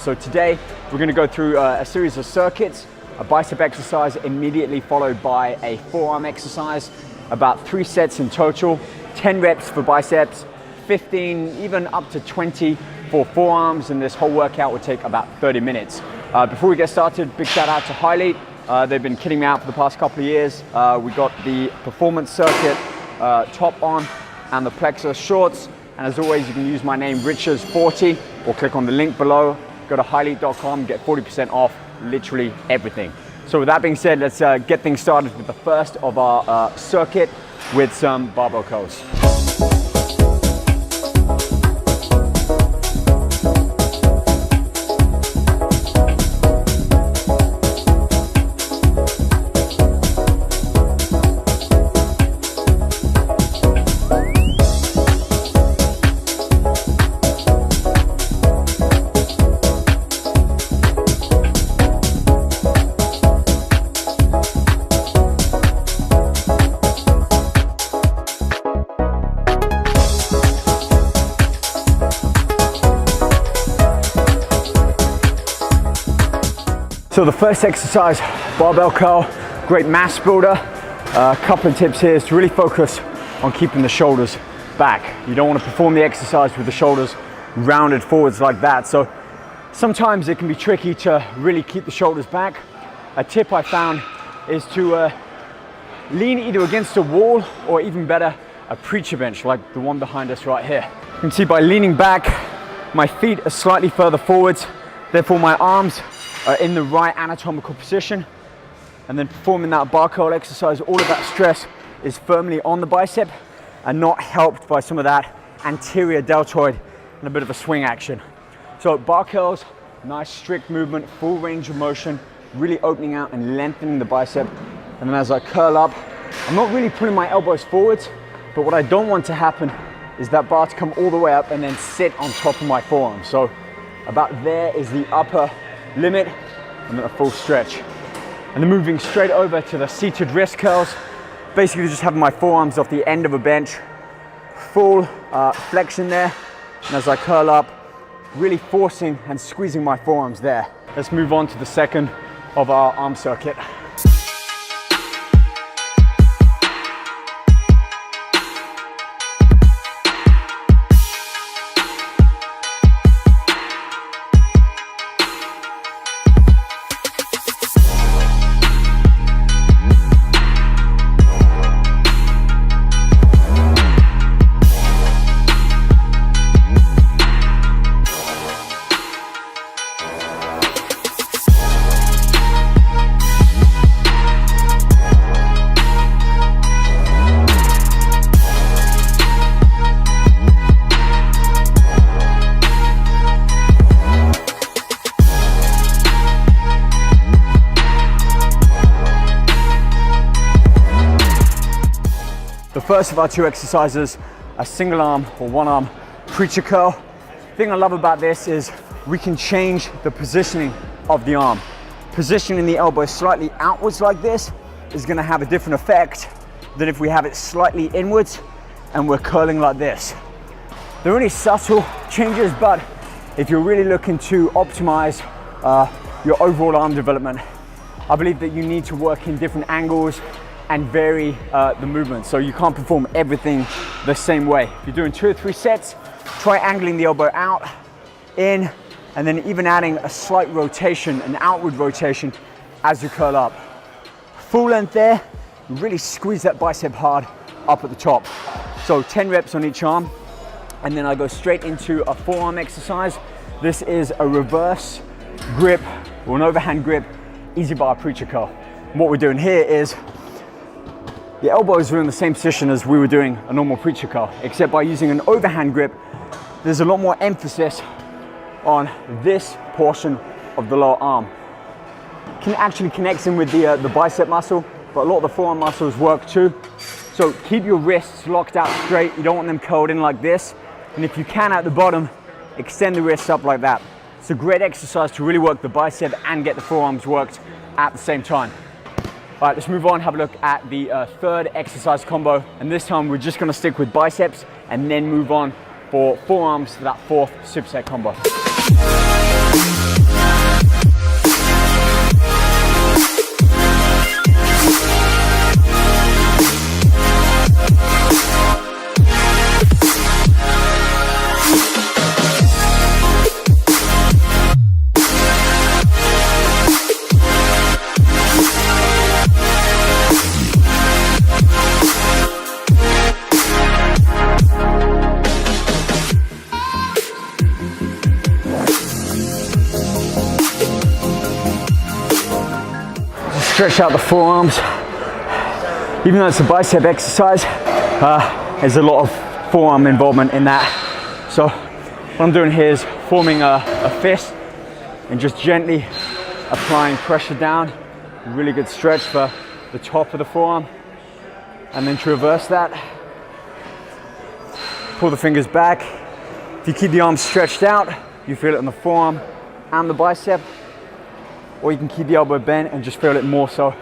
So today we're going to go through a series of circuits, a bicep exercise immediately followed by a forearm exercise, about 3 sets in total, 10 reps for biceps, 15, even up to 20 for forearms, and this whole workout will take about 30 minutes. Before we get started, big shout out to Highlead. They've been kitting me out for the past couple of years. We got the performance circuit top on and the Plexus shorts. And as always, you can use my name, Riches40, or click on the link below. Go to highlead.com, get 40% off literally everything. So with that being said, let's get things started with the first of our circuit with some barbell curls. So the first exercise, barbell curl, great mass builder. A couple of tips here is to really focus on keeping the shoulders back. You don't want to perform the exercise with the shoulders rounded forwards like that. So sometimes it can be tricky to really keep the shoulders back. A tip I found is to lean either against a wall or even better, a preacher bench like the one behind us right here. You can see by leaning back, my feet are slightly further forwards, therefore my arms are in the right anatomical position, and then performing that bar curl exercise, all of that stress is firmly on the bicep and not helped by some of that anterior deltoid and a bit of a swing action. So bar curls, nice strict movement, full range of motion, really opening out and lengthening the bicep. And then as I curl up, I'm not really pulling my elbows forwards, but what I don't want to happen is that bar to come all the way up and then sit on top of my forearm. So about there is the upper limit, and then a full stretch. And then moving straight over to the seated wrist curls, basically just having my forearms off the end of a bench, full flexion there, and as I curl up, really forcing and squeezing my forearms there. Let's move on to the second of our arm circuit. The first of our 2 exercises, a single arm or one arm preacher curl. The thing I love about this is we can change the positioning of the arm. Positioning the elbow slightly outwards like this is going to have a different effect than if we have it slightly inwards and we're curling like this. They're only subtle changes, but if you're really looking to optimize your overall arm development, I believe that you need to work in different angles and vary the movement. So you can't perform everything the same way. If you're doing 2 or 3 sets, try angling the elbow out, in, and then even adding a slight rotation, an outward rotation as you curl up. Full length there, really squeeze that bicep hard up at the top. So 10 reps on each arm, and then I go straight into a forearm exercise. This is a reverse grip or an overhand grip, easy bar preacher curl. And what we're doing here is the elbows are in the same position as we were doing a normal preacher curl, except by using an overhand grip, there's a lot more emphasis on this portion of the lower arm. Can actually connect in with the bicep muscle, but a lot of the forearm muscles work too. So keep your wrists locked out straight. You don't want them curled in like this. And if you can at the bottom, extend the wrists up like that. It's a great exercise to really work the bicep and get the forearms worked at the same time. All right, let's move on, have a look at the third exercise combo. And this time we're just gonna stick with biceps and then move on for forearms to that fourth superset combo. stretch out the forearms. Even though it's a bicep exercise, there's a lot of forearm involvement in that. So what I'm doing here is forming a fist and just gently applying pressure down. Really good stretch for the top of the forearm. And then to reverse that, pull the fingers back. If you keep the arms stretched out, you feel it on the forearm and the bicep. Or you can keep the elbow bent and just feel it more so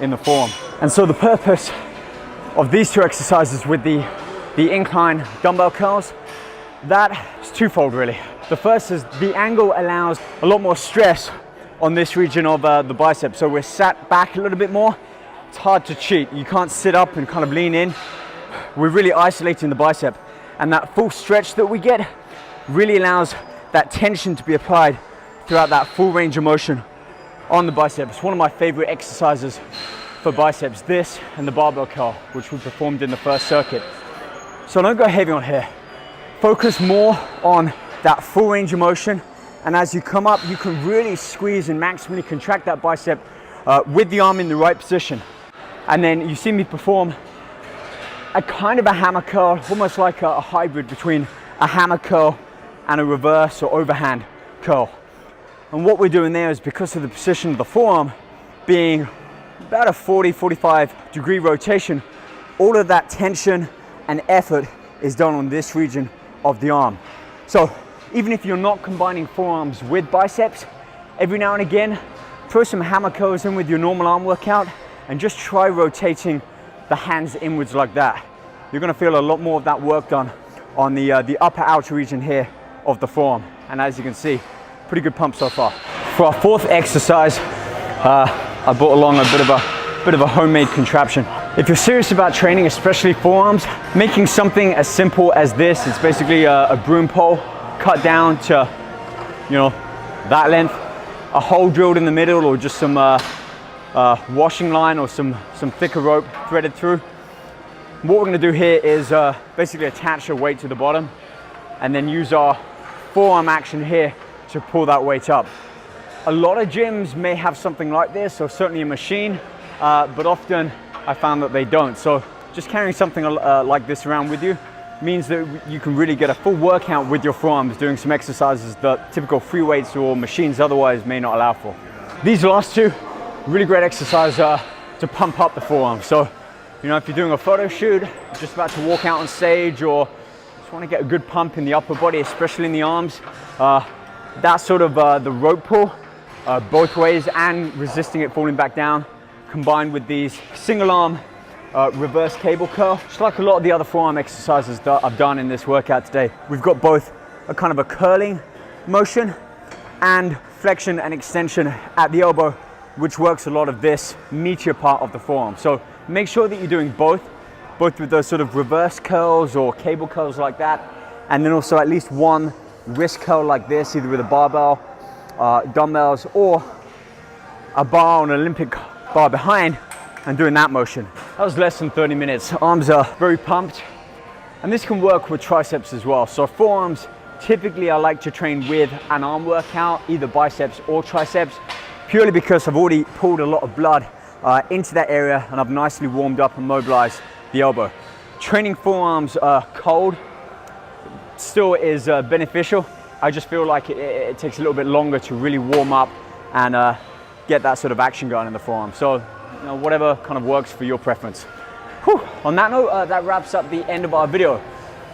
in the forearm. And so the purpose of these two exercises with the incline dumbbell curls, that is twofold really. The first is the angle allows a lot more stress on this region of the bicep. So we're sat back a little bit more. It's hard to cheat. You can't sit up and kind of lean in. We're really isolating the bicep. And that full stretch that we get really allows that tension to be applied throughout that full range of motion on the bicep. It's one of my favorite exercises for biceps, this and the barbell curl, which we performed in the first circuit. So don't go heavy on here. Focus more on that full range of motion. And as you come up, you can really squeeze and maximally contract that bicep with the arm in the right position. And then you see me perform a kind of a hammer curl, almost like a hybrid between a hammer curl and a reverse or overhand curl. And what we're doing there is, because of the position of the forearm being about a 40-45 degree rotation, all of that tension and effort is done on this region of the arm. So even if you're not combining forearms with biceps, every now and again, throw some hammer curls in with your normal arm workout and just try rotating the hands inwards like that. You're gonna feel a lot more of that work done on the upper outer region here of the forearm. And as you can see, pretty good pump so far. For our fourth exercise, I brought along a bit of a homemade contraption. If you're serious about training, especially forearms, making something as simple as this, it's basically a broom pole cut down to, you know, that length, a hole drilled in the middle, or just some washing line or some thicker rope threaded through. What we're gonna do here is basically attach a weight to the bottom and then use our forearm action here to pull that weight up. A lot of gyms may have something like this, or certainly a machine, but often I found that they don't. So just carrying something like this around with you means that you can really get a full workout with your forearms, doing some exercises that typical free weights or machines otherwise may not allow for. These last two, really great exercise to pump up the forearm. So, you know, if you're doing a photo shoot, just about to walk out on stage, or just want to get a good pump in the upper body, especially in the arms, that sort of the rope pull, both ways, and resisting it falling back down, combined with these single arm reverse cable curl, just like a lot of the other forearm exercises that I've done in this workout today. We've got both a kind of a curling motion and flexion and extension at the elbow, which works a lot of this meatier part of the forearm. So make sure that you're doing both with those sort of reverse curls or cable curls like that, and then also at least one wrist curl like this, either with a barbell, dumbbells, or a bar on an Olympic bar behind, and doing that motion. That was less than 30 minutes. Arms are very pumped, and this can work with triceps as well. So forearms, typically I like to train with an arm workout, either biceps or triceps, purely because I've already pulled a lot of blood into that area, and I've nicely warmed up and mobilized the elbow. Training forearms cold still is beneficial. I just feel like it takes a little bit longer to really warm up and get that sort of action going in the forearm. So, you know, whatever kind of works for your preference. Whew. On that note, that wraps up the end of our video.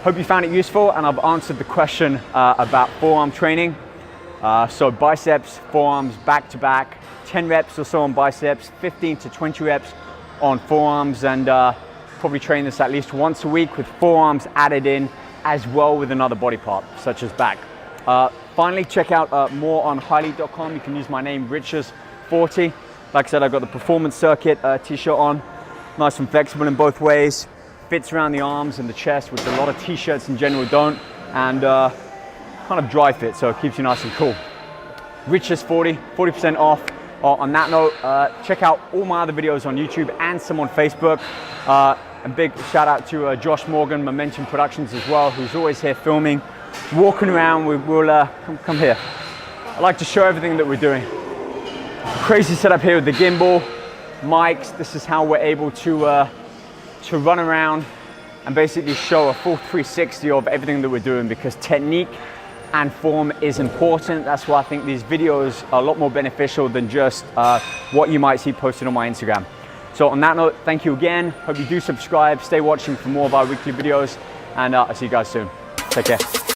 Hope you found it useful, and I've answered the question about forearm training. So biceps, forearms, back to back, 10 reps or so on biceps, 15 to 20 reps on forearms, and probably train this at least once a week with forearms added in as well with another body part, such as back. Finally, check out more on highleap.com. You can use my name, Riches40. Like I said, I've got the Performance Circuit t-shirt on, nice and flexible in both ways, fits around the arms and the chest, which a lot of t-shirts in general don't, and kind of dry fit, so it keeps you nice and cool. Riches40, 40% off. On that note, check out all my other videos on YouTube and some on Facebook. And big shout out to Josh Morgan, Momentum Productions as well, who's always here filming, walking around. We'll come here. I like to show everything that we're doing. Crazy setup here with the gimbal, mics. This is how we're able to run around and basically show a full 360 of everything that we're doing, because technique and form is important. That's why I think these videos are a lot more beneficial than just what you might see posted on my Instagram. So on that note, thank you again. Hope you do subscribe, stay watching for more of our weekly videos, and I'll see you guys soon. Take care.